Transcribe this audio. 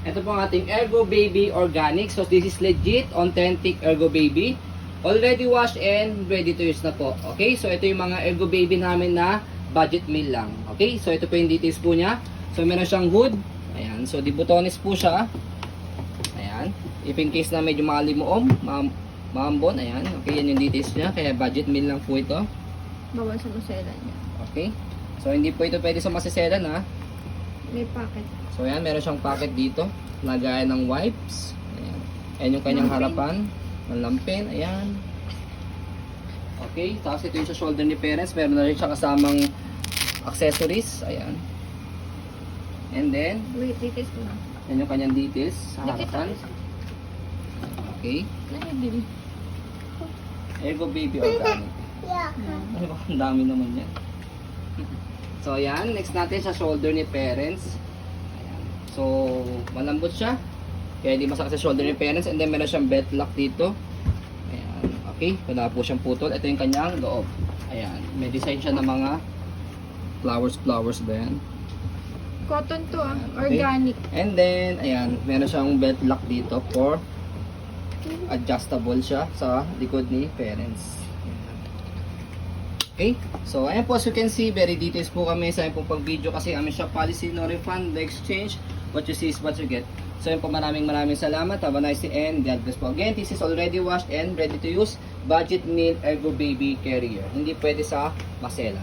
Ito po ang ating Ergo Baby Organic. So this is legit, authentic Ergo Baby. Already washed and ready to use na po. Okay, so ito yung mga Ergo Baby namin na budget meal lang. Okay, so ito po yung details po niya. So meron siyang hood. Ayan, so dibutones po siya. Ayan, if in case na medyo malimuom, maambon, ayan. Okay, yan yung details niya. Kaya budget meal lang po ito. Bawal sa masela niya. Okay, so hindi po ito pwede sa maseselan ha. May packet. So ayan, meron siyang packet dito. Lagayan ng wipes. Ayan. Ayan yung kanyang Lampin. harapan. Ng lampin. Ayan. Okay, tapos ito yung sa shoulder ni parents. Meron na rin siya kasamang accessories. Ayan. And then, Wait, details ko na. yan yung kanyang details sa harapan. Okay. Nahibili. Ergo Baby Organic. Ay, baka ang dami naman yan. So ayan, next natin sa shoulder ni parents. Ayan. So malambot siya. Kaya hindi masakit sa shoulder ni parents. And then meron siyang belt lock dito. Ayan. Okay, wala po siyang putol. Ito yung kanyang loob. Ayan, may design siya ng mga flowers ba yan? Cotton to ah. Okay. Organic. And then, ayan, meron siyang belt lock dito for adjustable siya sa likod ni parents. Okay, so ayan po, as you can see, very details po kami sa amin pong pag-video kasi amin siya policy, no refund, no exchange, what you see is what you get. So ayan po, maraming salamat, have a nice day and God bless po. Again, this is already washed and ready to use budget meal Ergo Baby Carrier. Hindi pwede sa masela.